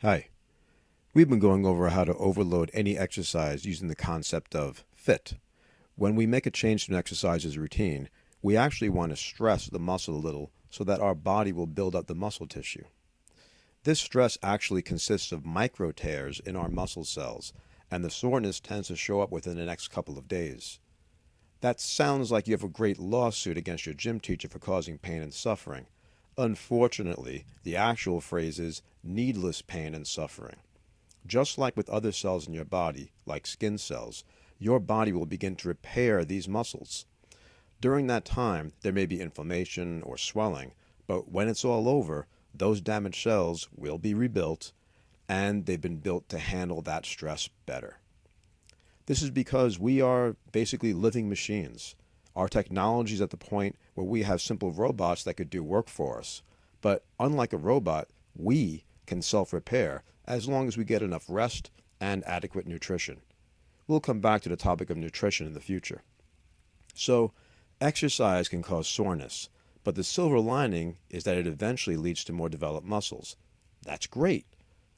Hi. We've been going over how to overload any exercise using the concept of fit. When we make a change to an exercise's routine, we actually want to stress the muscle a little so that our body will build up the muscle tissue. This stress actually consists of micro tears in our muscle cells, and the soreness tends to show up within the next couple of days. That sounds like you have a great lawsuit against your gym teacher for causing pain and suffering. Unfortunately, the actual phrase is needless pain and suffering. Just like with other cells in your body, like skin cells, your body will begin to repair these muscles. During that time, there may be inflammation or swelling, but when it's all over, those damaged cells will be rebuilt, and they've been built to handle that stress better. This is because we are basically living machines. Our technology is at the point where we have simple robots that could do work for us. But unlike a robot, we can self-repair as long as we get enough rest and adequate nutrition. We'll come back to the topic of nutrition in the future. So, exercise can cause soreness, but the silver lining is that it eventually leads to more developed muscles. That's great,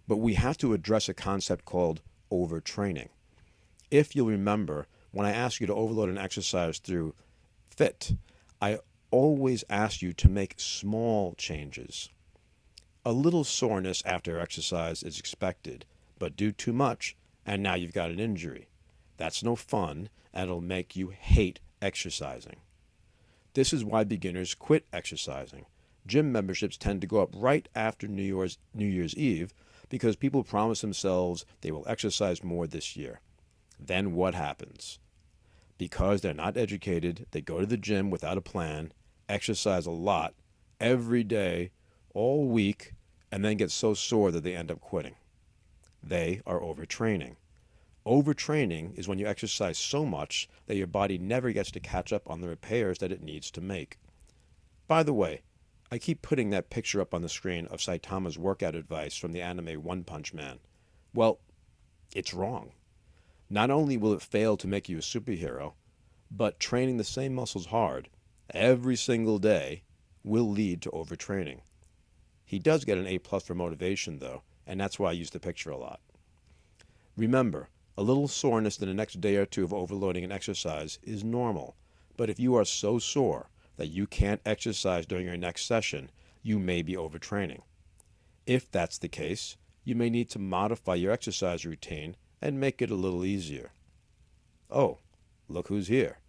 but we have to address a concept called overtraining. If you'll remember, when I ask you to overload an exercise through fit, I always ask you to make small changes. A little soreness after exercise is expected, but do too much, and now you've got an injury. That's no fun, and it'll make you hate exercising. This is why beginners quit exercising. Gym memberships tend to go up right after New Year's Eve because people promise themselves they will exercise more this year. Then what happens? Because they're not educated, they go to the gym without a plan, exercise a lot, every day, all week, and then get so sore that they end up quitting. They are overtraining. Overtraining is when you exercise so much that your body never gets to catch up on the repairs that it needs to make. By the way, I keep putting that picture up on the screen of Saitama's workout advice from the anime One Punch Man. Well, it's wrong. Not only will it fail to make you a superhero, but training the same muscles hard every single day will lead to overtraining. He does get an A+ for motivation, though, and that's why I use the picture a lot. Remember, a little soreness in the next day or two of overloading an exercise is normal, but if you are so sore that you can't exercise during your next session, you may be overtraining. If that's the case, you may need to modify your exercise routine and make it a little easier. Oh, look who's here.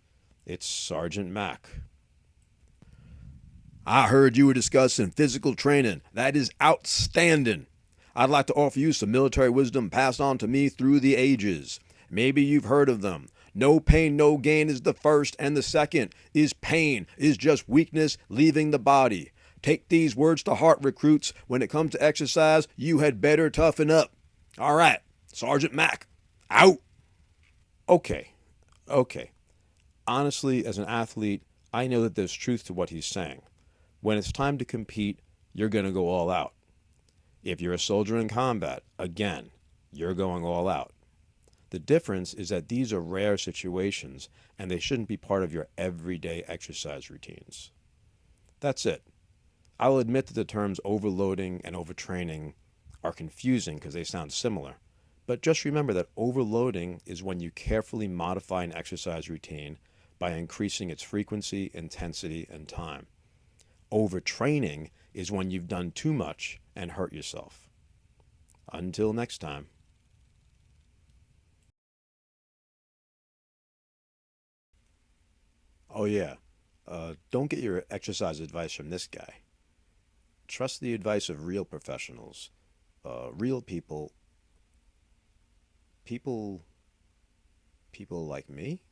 It's Sergeant Mac. I heard you were discussing physical training. That is outstanding. I'd like to offer you some military wisdom passed on to me through the ages. Maybe you've heard of them. No pain, no gain is the first, and the second is pain is just weakness leaving the body. Take these words to heart, recruits. When it comes to exercise, you had better toughen up. All right, Sergeant Mac, out. Okay, okay. Honestly, as an athlete, I know that there's truth to what he's saying. When it's time to compete, you're going to go all out. If you're a soldier in combat, again, you're going all out. The difference is that these are rare situations and they shouldn't be part of your everyday exercise routines. That's it. I'll admit that the terms overloading and overtraining are confusing because they sound similar. But just remember that overloading is when you carefully modify an exercise routine by increasing its frequency, intensity, and time. Overtraining is when you've done too much and hurt yourself. Until next time. Oh, yeah. Don't get your exercise advice from this guy. Trust the advice of real professionals. Real people. People. People like me?